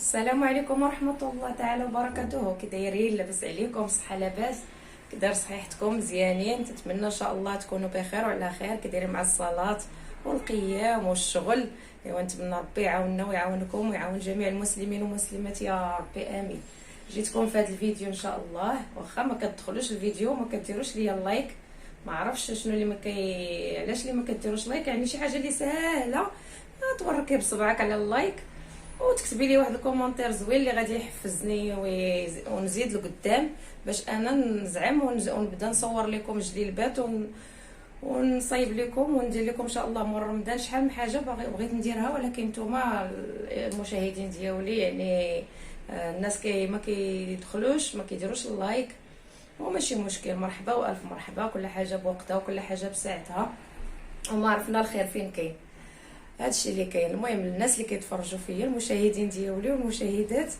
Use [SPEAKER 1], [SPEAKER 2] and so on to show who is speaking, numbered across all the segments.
[SPEAKER 1] السلام عليكم ورحمة الله تعالى وبركاته. كي دايرين؟ لاباس عليكم؟ صحة لاباس؟ كي داير صحيحتكم؟ مزيانين؟ تتمنى ان شاء الله تكونوا بخير وعلى خير. كي دايرين مع الصلاة والقيام والشغل؟ ايوا نتمنى ربي يعاوننا ويعاونكم ويعاون جميع المسلمين والمسلمات يا ربي امين. جيتكم في هذا الفيديو ان شاء الله، واخا ما كتدخلوش الفيديو ما كديروش ليا اللايك. ما عرفش شنو اللي علاش اللي ما كديروش لايك، يعني شي حاجه اللي سهله. توركي بصبعك على اللايك وتكتبي لي واحد الكومونتير زوين اللي غادي يحفزني ونزيد لقدام باش انا نزعم ونبدا نصور لكم جليلبات ونصايب لكم وندير لكم ان شاء الله مور رمضان شحال من حاجه بغيت نديرها، ولكن نتوما المشاهدين ديالي يعني الناس ما كيدخلوش ما كيديروش اللايك. وماشي مشكل، مرحبا والف مرحبا، كل حاجه بوقتها وكل حاجه بساعتها، وما عرفنا الخير فين كاين. هادشي اللي كاين. المهم الناس اللي كيتفرجوا فيا، المشاهدين ديالي والمشاهدات،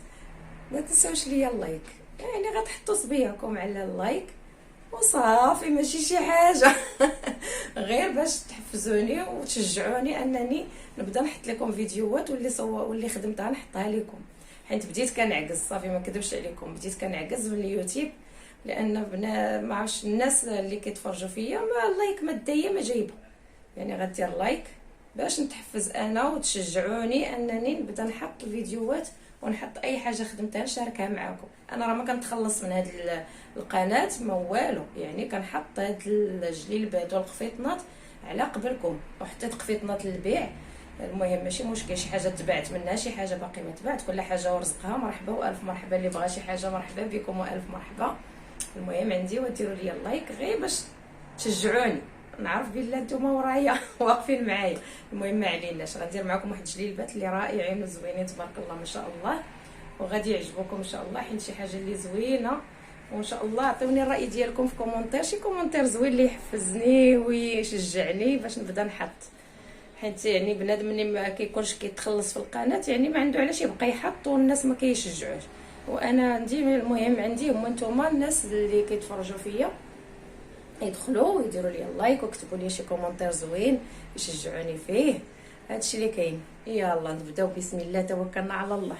[SPEAKER 1] ما تنساوش ليا اللايك، يعني غتحطوا صبيعكم على اللايك وصافي، ماشي شي حاجه غير باش تحفزوني وتشجعوني انني نبدا نحط لكم فيديوهات واللي خدمتها نحطها لكم. حيت بديت كنعجز، صافي ما كذبش عليكم، بديت كنعجز من اليوتيوب، لان ما عرفتش الناس اللي كيتفرجوا فيا ما اللايك ماديه ما جايبه. يعني غدير لايك باش نتحفز انا وتشجعوني انني نبدا نحط الفيديوهات ونحط اي حاجه خدمتها نشاركها معكم. انا راه ما كنتخلص من هذه القناه ما والو، يعني كنحط هاد الجليلبات والقفيطنات على قبلكم، وحتى قفيطنات للبيع. المهم ماشي مشكل، شي حاجه تبعت منها، شي حاجه باقي ما تبعت، كل حاجه ورزقها. مرحبا والف مرحبا، اللي بغى شي حاجه مرحبا بكم والف مرحبا. المهم عندي وديروا لي اللايك غير باش تشجعوني، نعرف بلي نتوما ورايا واقفين معايا. المهم ما عليناش، غندير معكم واحد جليلبات اللي رائعين وزوينين تبارك الله ما شاء الله، وغادي يعجبوكم ان شاء الله، حيت شي حاجه اللي زوينه. وان شاء الله عطيوني الراي ديالكم في كومونتير، شي كومونتير زوين اللي يحفزني ويشجعني باش نبدا نحط. حيت يعني بنادم اللي ما كيكونش كيتخلص في القناه يعني ما عنده علاش يبقى يحط والناس ما كيشجعوش. وانا عندي المهم عندي هما نتوما الناس اللي كيتفرجوا فيا يدخلوا ويديروا لي اللايك ويكتبوا لي شي كومونتير زوين يشجعوني فيه. هادشي اللي كاين. يلا نبداو بسم الله، توكلنا على الله.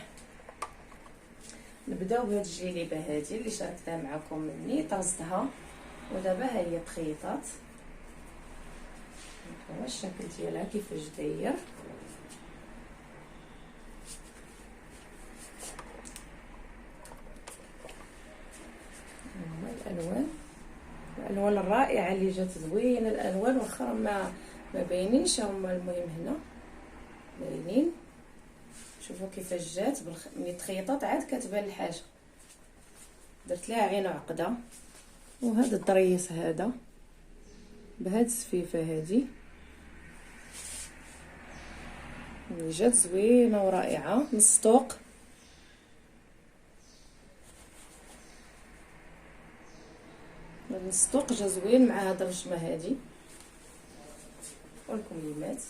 [SPEAKER 1] نبداو بهاد الجليبه هادي اللي شاركتها معكم مني طرزتها، ودابا ها هي تخيطات. هو الشكل ديالها كيفاش داير. الالوان الرائعه اللي جات زوينه، الالوان واخا ما باينينش هما، المهم هنا باينين. شوفوا كيفاش جات ملي تخيطات عاد كتبان الحاجه. درت لها عين عقده، وهذا الضريس هذا بهاد السفيفه هادي اللي جات زوينه ورائعه. نص طوق، نص طوق جا زوين مع هاد الرجمه هادي والكميمات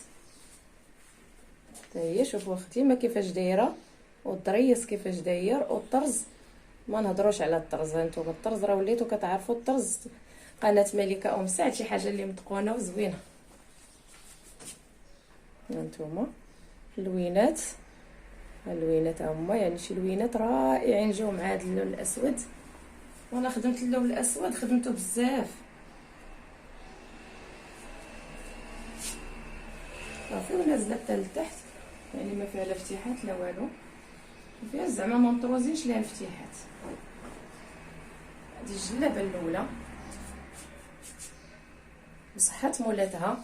[SPEAKER 1] حتى هي. شوفوا الختيمه كيفاش دايره، والضريس كيفاش داير، والطرز ما نهضروش على الطرز. هانتوما الطرز راه وليتو كتعرفوا الطرز. قناه ملكه ام سعد شي حاجه اللي متقونه وزوينه. هانتوما اللوينات، اللوينات هما يعني شي لوينات رائعين جاو مع هذا اللون الاسود. وانا خدمت اللون الاسود خدمته بزاف. صافي ونازله حتى لتحت، يعني ما فيها لا فتيحات لا والو، فيها زعما ما مطروزينش ليها الفتيحات. هذه الجلابه الاولى بصحه مولاتها،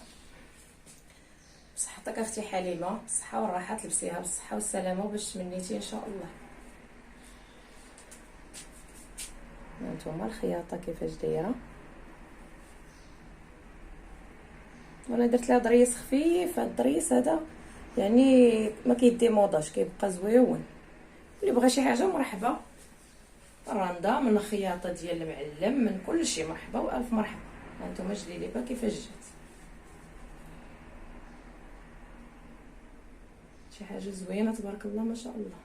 [SPEAKER 1] بصحتك اختي حليمه، بالصحه والراحه، تلبسيها بالصحه والسلامه وباش تمنيتي ان شاء الله. هانتوما الخياطه كيفاش دايره. وانا درت لها ضريس خفيف. هاد الضريس هذا يعني ما كيديموضاش، كيبقى زويون. اللي بغى شي حاجه مرحبا، راندا من الخياطه ديال المعلم من كل شيء، مرحبا والف مرحبا. هانتوما جليبه كيفاش جات، شي حاجه زوينه تبارك الله ما شاء الله.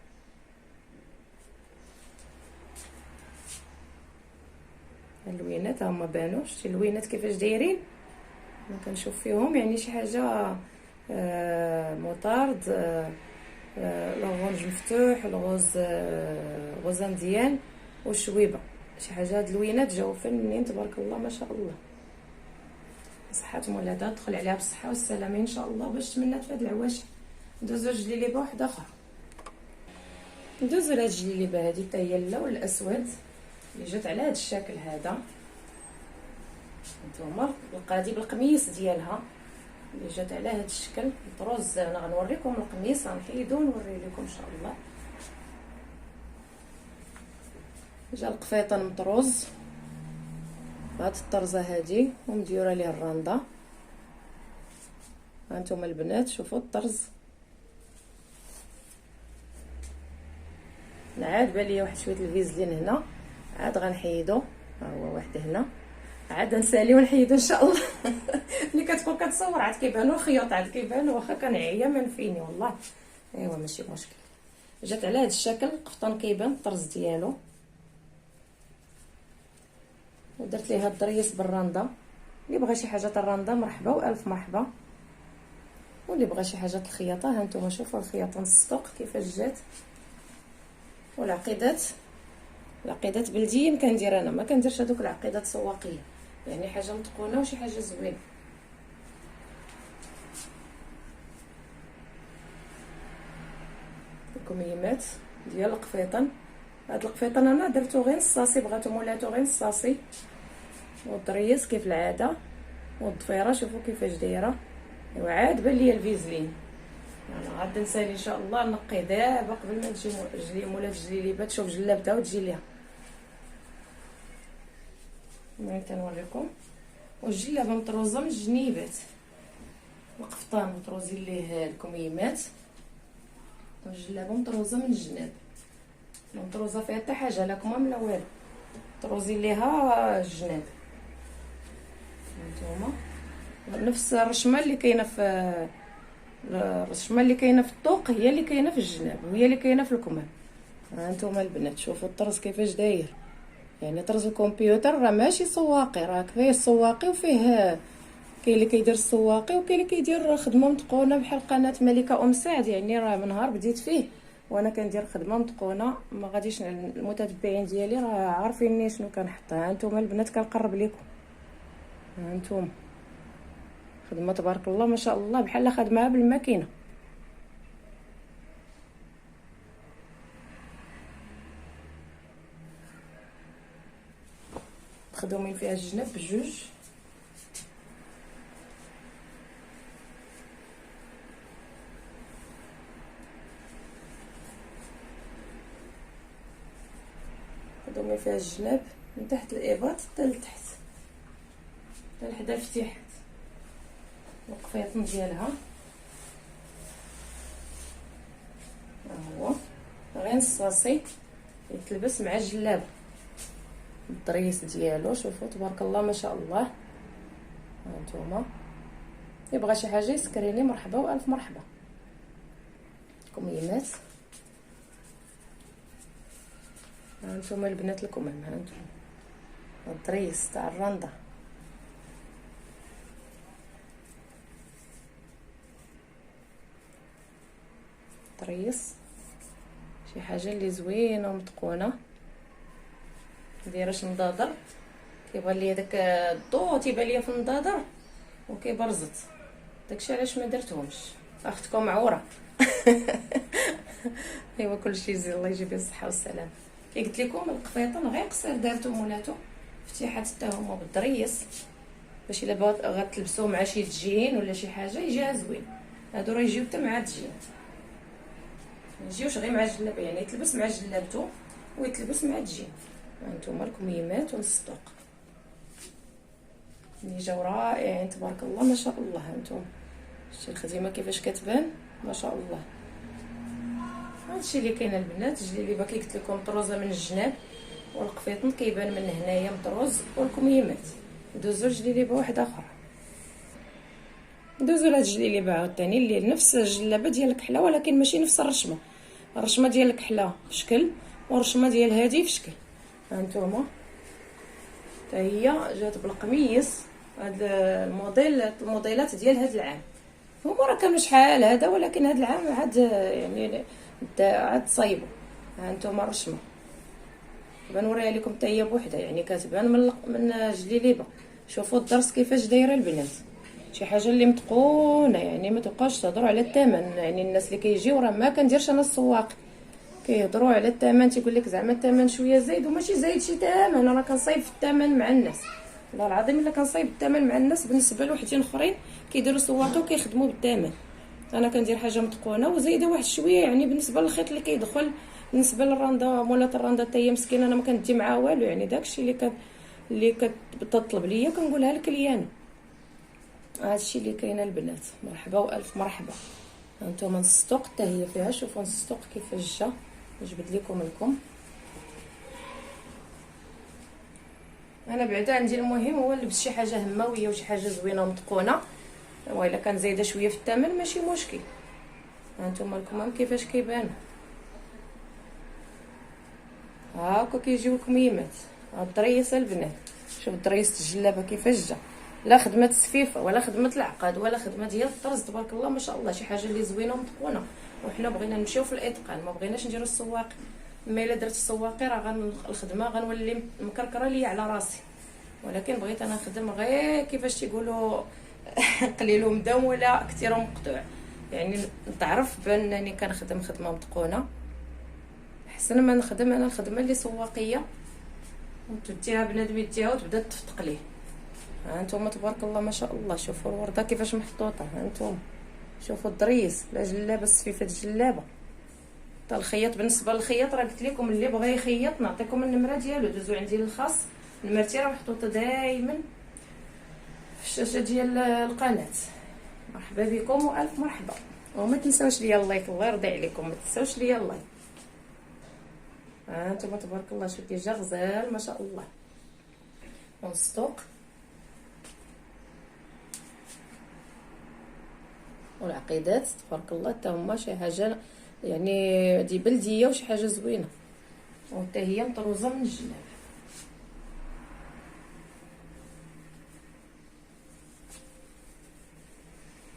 [SPEAKER 1] اللوينات هما بانوش، شتي اللوينات كيفاش دايرين، ما كنشوف فيهم يعني شي حاجه موطارد، لون الغوز مفتوح، الغوز غوز مزيان والشويبه، شي حاجه هاد اللوينات جاو فنين تبارك الله ما شاء الله. صحتهم ولادها تدخل عليها بالصحه والسلامه ان شاء الله باش تمنات في هاد العواشر. ندوزو لجليبه واحده اخرى، ندوزو لهاد الجليبه هادي حتى هي اللون الاسود اللي جات على هاد الشكل هذا. نتوما القادي بالقميص ديالها اللي جات على هاد الشكل طروز. انا غنوريكم القميص، غنحيدو ونوري لكم ان شاء الله. جا القفيطان مطروز بهاد الطرزه هادي ومديوره ليه الرنده. هانتوما البنات شوفوا الطرز، عاد بان ليا واحد شويه الفيزلين هنا، عاد غنحيدو. ها هو واحد هنا، عاد نسالي ونحيدو ان شاء الله. ملي كتكون كتصور عاد كيبانو الخيوط، عاد كيبانو واخا كنعيا منفيني والله. ايوا ماشي مشكل. جات على هذا الشكل القفطان كيبان الطرز ديالو، ودرت ليها الضريس بالرنده. اللي بغى شي حاجه الرنده مرحبا والف مرحبا، واللي بغى شي حاجه الخياطه ها نتوما شوفوا الخياطه نص السوق كيفاش جات. والعقيدات، العقيدات بلديين كندير انا، ما كنديرش هذوك العقيدات سواقيه، يعني حاجه متقونه وشي حاجه زوينه. الكميمات ديال القفيطان، هاد القفيطان انا درتو غير نصاصي، بغاتو مولاتو غير نصاصي. والضريس كيف العاده، والضفيره شوفوا كيفاش دايره. ايوا عاد بان ليا الفيزلين، انا غادي نسالي ان شاء الله نقي دابا قبل ما تجي مولات الجليبه تشوف جلابتها وتجي ليها. المهم تنوريكم. والجلابه مطروزه من الجنيبات، القفطان مطروزين ليه الكميمات، والجلابه مطروزه من الجناب، مطروزه فيها حتى حاجه لا كمام لا والو، مطروزين ليها الجناب. هانتوما نفس الرشمه اللي كاينه في الرشمه اللي كاينه في الطوق هي اللي كاينه في الجناب وهي اللي كاينه في الكمام. هانتوما البنات شوفوا الطرز كيفاش داير، يعني طرز الكمبيوتر راه ماشي سواقي، راه فيه السواقي وفيه كاين اللي كيدير السواقي وكاين اللي كيدير خدمه متقونه بحال قناه ملكه ام سعد. يعني راه من نهار بديت فيه وانا كندير خدمه متقونه، ما غاديش المتتبعين ديالي راه عارفيني شنو كنحط. ها انتم البنات كنقرب لكم، ها انتم خدمه تبارك الله ما شاء الله بحال خدمها بالماكينه. مخدومين فيها الجناب بجوج. مخدومين فيها الجناب من تحت الاباط حتى لتحت حتى لحدا الفتيحات. القفيطن ديالها ها هو غير نصاصي يتلبس مع الجلابه. الضريس ديالو شوفوا تبارك الله ما شاء الله. هانتوما يبغى شي حاجه يسكريني مرحبا والف مرحبا. كميمات هانتوما البنات الكمام، هانتوما الضريس تاع الرنده. طريس شي حاجه اللي زوينه ومتقونه، مديرش نضاضر. كيبغى ليا داك الضو تيبان ليا في النضاضر وكيبرزط، داكشي علاش ما درتهمش. اختكم عوره. ايوا كلشي يجزي الله يجيب الصحه والسلام. كي قلت لكم القفيطان غير قصير دارتو مولاتو فتيحات حتى هما بالضريس، باش الا غتلبسوه مع شي تجين ولا شي حاجه يجيها زوين. هادو راه يجيو حتى مع التجين، يجيوش غير مع الجلابه، يعني يتلبس مع جلابته ويتلبس مع التجين. هانتوما الكميمات والصدوق اللي جاو رائعين تبارك الله ما شاء الله. هانتوما شتي الخدمه كيفاش كتبان ما شاء الله. هادشي اللي كاين البنات. الجليبه كي قلت لكم مطروزه من الجناب، والقفيطن كيبان من هنايا مطروز، والكميمات. ندوزو لجليبه واحده اخرى، ندوزو لهاد الجليبه عاوتاني اللي نفس الجلابه ديال الكحله ولكن ماشي نفس الرشمه. الرشمه ديال الكحله في شكل والرشمه ديال هادي في شكل. هانتوما حتى هي جات بالقميص. هاد الموديلات ديال هاد العام هما راه كانوا شحال هذا، ولكن هاد العام عاد يعني عاد تصايبوا. ها نتوما رشمه دابا نوريها لكم حتى هي بوحدها، يعني كتبان من جليليبه. شوفوا الدرس كيفاش دايره البنات، شي حاجه اللي متقونه، يعني ما تبقاوش تهضروا على الثمن. يعني الناس اللي كيجيو راه ما كنديرش انا السواق، كيهضروا على الثمن، تيقول لك زعما الثمن شويه زايد، وماشي زايد شي ثمن، راه كنصايب في الثمن مع الناس. والله العظيم الا كنصايب الثمن مع الناس بالنسبه لوحدين اخرين كيديروا سواقه وكيخدموا بالثمن. انا كندير حاجه متقونه وزايده واحد شويه، يعني بالنسبه للخيط اللي كيدخل. بالنسبه للرنده مولات الرنده حتى هي مسكينه، انا ما كندي معاها والو، يعني داكشي اللي كتطلب ليا كنقولها لك ليا. هادشي اللي كاينه البنات. مرحبا والف مرحبا. هانتوما نص حتى هي فيها، شوفوا نص كيفاش جا. نجبد لكم انا بعدا عندي المهم هو نلبس شي حاجه هماويه وشي حاجه زوينه ومتقونه، والا كان زايده شويه في الثمن ماشي مشكل. هانتوما الكمام كيفاش كيبانوا، هاكا كيجيو الكميمات. هاد الدريس البنات، شوف دريس الجلابه كيفاش جا، لا خدمه السفيفه ولا خدمه العقاد ولا خدمه ديال الطرز، تبارك الله ما شاء الله، شي حاجه اللي زوينه ومتقونه. وحنا بغينا نمشيو في الاتقان، ما بغيناش نديرو السواق. اما الا درت السواقي راه الخدمه غنولي مكركره ليا على راسي، ولكن بغيت انا نخدم غير كيفاش تيقولوا قليل ومداوم ولا كثير ومقطوع، يعني نتعرف بانني كنخدم خدمه متقونه احسن ما نخدم انا الخدمه اللي سواقيه وتديها بنادم يديها وتبدا تفتق ليه. ها انتم تبارك الله ما شاء الله، شوفوا الورده كيفاش محطوطه. ها انتم شوفوا الدريس، لا جلابه السفيفه الجلابه. حتى الخياط، بالنسبه للخياط راه قلت لكم اللي بغى يخيط نعطيكم النمره ديالو، دوزوا عندي للخاص. نمرتي راه محطوطه دائما في الشاشه ديال القناه. مرحبا بكم والف مرحبا، وما تنساوش ليا اللايك، الله يرضي عليكم ما تنساوش ليا اللايك. ها انتم تبارك الله، شوف كي جا غزال ما شاء الله. ونصطوق والعقيدات تبارك الله حتى هما شي حاجه يعني دي بلديه وشي حاجه زوينه، وحتى هي مطروزه من الجناب.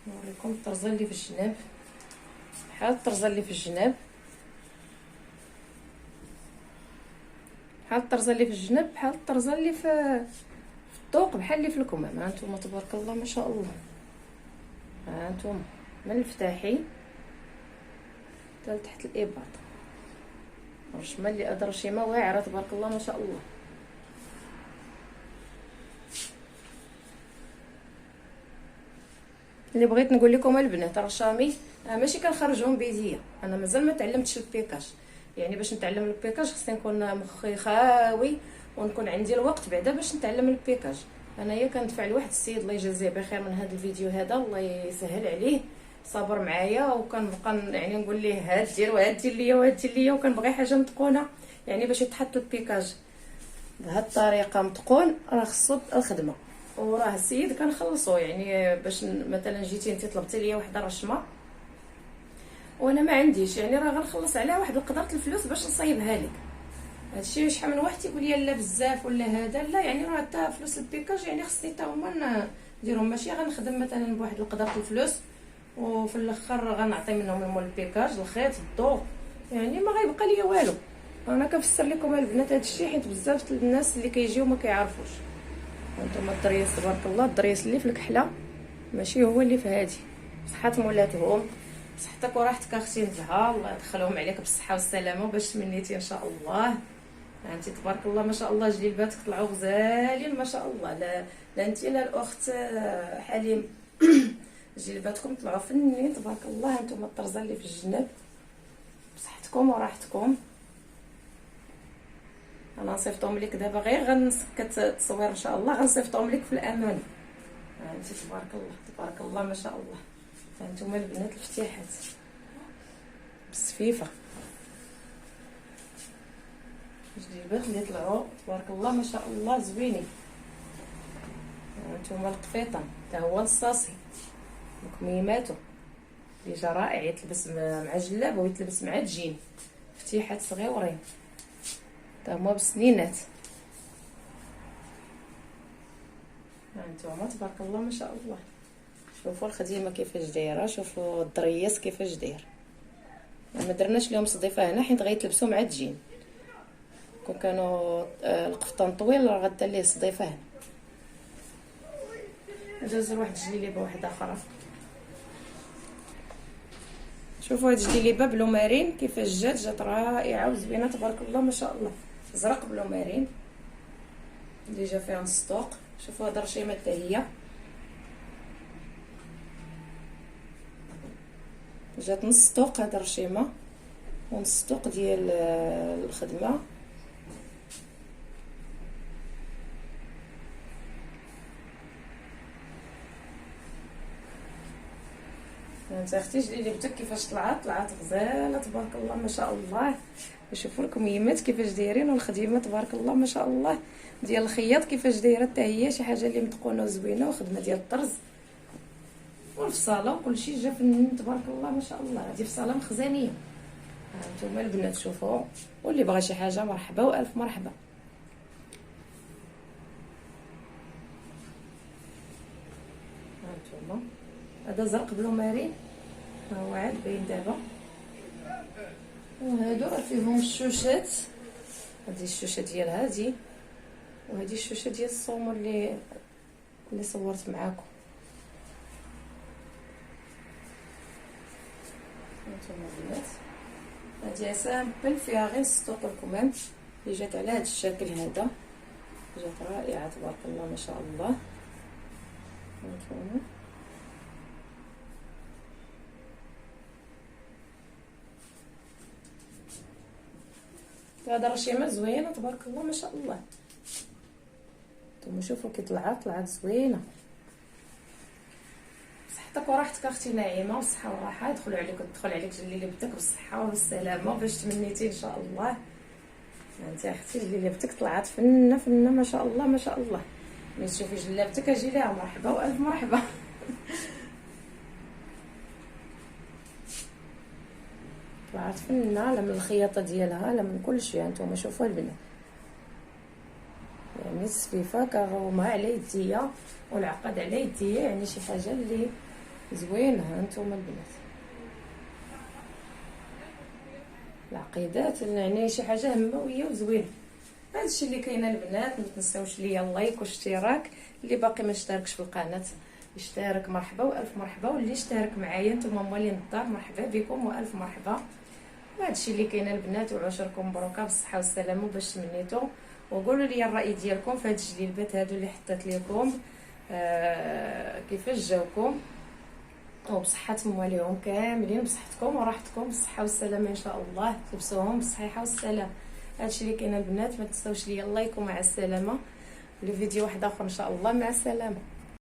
[SPEAKER 1] نوريكم الطرزه اللي في الجناب، بحال الطرزه اللي في الجناب، بحال الطرزه اللي في الجناب، بحال الطرزه اللي في الطوق، بحال اللي في الكمام. ها نتوما تبارك الله ما شاء الله. ها نتوما من الفتاحي حتى تحت الاباط، الرشمه اللي هاد الرشيمه واعره تبارك الله ما شاء الله. اللي بغيت نقول لكم البنات رشامي ماشي كنخرجهم بيديا، انا مازال ما تعلمتش البيكاج. يعني باش نتعلم البيكاج خصني نكون مخي خاوي ونكون عندي الوقت بعدا باش نتعلم البيكاج. انايا كندفع لواحد السيد الله يجازيه بخير من هذا الفيديو هذا، الله يسهل عليه، صبر معايا وكنبقى يعني نقول ليه هاد دير وهاد دير ليا وهاد دير ليا، وكنبغي حاجه متقونه. يعني باش يتحط البيكاج بهاد الطريقه متقون راه خصو الخدمه، وراه السيد كنخلصو. يعني باش مثلا جيتي انت طلبتي ليا واحد الرشمه وانا ما عنديش، يعني راه غنخلص عليها واحد القدره الفلوس باش نصايبها لك. هادشي شحال من واحد تيقول لي لا بزاف ولا هذا، لا يعني راه حتى فلوس البيكاج يعني خصني حتى هما نديرهم، ماشي غنخدم مثلا بواحد القدره الفلوس وفي الاخر غنعطي منهم مول البيكاج الخيط الضو، يعني ما غيبقى ليا والو. انا كنفسر لكم البنات هادشي حيت بزاف الناس اللي كيجيو ما كيعرفوش. هانتوما الدريس تبارك الله، الدريس اللي في الكحله ماشي هو اللي في هادي. صحات مولاتهم، صحتك وراحتك اختي نزهه، الله يدخلهم عليك بالصحه والسلامه وباش تمنيتي ان شاء الله. انت تبارك الله ما شاء الله جليباتك طلعوا غزالين ما شاء الله. لا انت لا الاخت حليم جلباتكم طلعوا فنين تبارك الله. هانتوما الطرزه اللي في الجناب بصحتكم وراحتكم. انا نصيفطهم لك دابا غير غنسكت التصوير ان شاء الله، غنصيفطهم لك في الامان. هانتي تبارك الله تبارك الله ما شاء الله. هانتوما البنات الفتيحات بالسفيفه، الجلبات اللي طلعوا تبارك الله ما شاء الله زوينين. هانتوما القفيطان حتى هو نصاصي وكميماتو اللي جا رائع، يتلبس مع جلاب ويتلبس مع الجين، فتيحات صغيورين حتى هما بسنينات. هانتوما تبارك الله ما شاء الله. شوفوا الخديمه كيفاش دايره، شوفوا الضريس كيفاش داير. ما درناش لهم صديفه هنا حيت غيتلبسوا مع الجين. كون كانوا القفطان طويل راه غدير ليه صديفه هنا. ندوز لواحد الجليبه واحده اخرى. شوفوا هاد الجليبه بلو مارين كيفاش جات رائعه وزوينه تبارك الله ما شاء الله. زرق بلو مارين اللي جا فيها نص طوق. شوفوا هاد الرشيمه حتى هي جات نص طوق، هاد الرشيمه ونص طوق ديال الخدمه. انت اختي جليبتك كيفاش طلعت غزاله تبارك الله ما شاء الله. نشوفوا لكم يمات كيفاش دايرين والخديمه تبارك الله ما شاء الله ديال الخياط كيفاش دايره حتى هي شي حاجه اللي متقونه وزوينه وخدمه ديال الطرز. والفصاله كلشي جا فنين تبارك الله ما شاء الله. هذه فصاله مخزنيه. هانتوما البنات شوفوا، واللي بغى شي حاجه مرحبا والف مرحبا. هانتوما هذا زرق بلو مارين ها هو عاد باين دابا. وهادو راه فيهم الشوشات. هذه الشوشه ديال هذه وهذه الشوشه ديال الصومو اللي صورت معاكم. هانتوما البنات هذه سامبل فيها غير ستوك الكمام اللي جات على هذا الشكل هذا. جات رائعه تبارك الله ما شاء الله. هانتوما هذا رشيمه زوينه تبارك الله ما شاء الله. نتوما شوفوا كي طلعت زوينه. صحتك وراحتك اختي نعيمه والصحه والراحه. دخل عليك جليبتك بالصحه والسلامه باش تمنيتي ان شاء الله. انت اختي جليبتك طلعت فنه ما شاء الله ما شاء الله. ملي تشوفي جلابتك اجي ليها مرحبا والف مرحبا. طلعت فنه لا من الخياطه ديالها لا من كل شيء. هانتوما شوفوا البنات يعني السفيفه كرومه على يديا والعقد على يديا يعني شي حاجه اللي زوينه. هانتوما البنات العقيدات يعني شي حاجه همويه وزوينه. هادشي اللي كاينه البنات. ما تنساوش ليا اللايك واشتراك. اللي باقي ما اشتركش في القناه يشترك مرحبا والف مرحبا. واللي اشترك معايا نتوما موالين الدار مرحبا بكم والف مرحبا. وهادشي اللي كاينه البنات. وعشركم مبروكه بالصحه والسلامه باش تمنيتو. وقولوا لي الراي ديالكم في هاد الجليبات هادو اللي حطيت لكم كيفاش جاوكم وبصحه مواليهم كاملين بصحتكم وراحتكم بالصحه والسلامه ان شاء الله. تلبسوهم بالصحه والسلام. هادشي اللي كاين البنات. ما تنساوش ليا اللايك ومع السلامه. لفيديو واحد اخر ان شاء الله. مع السلامه.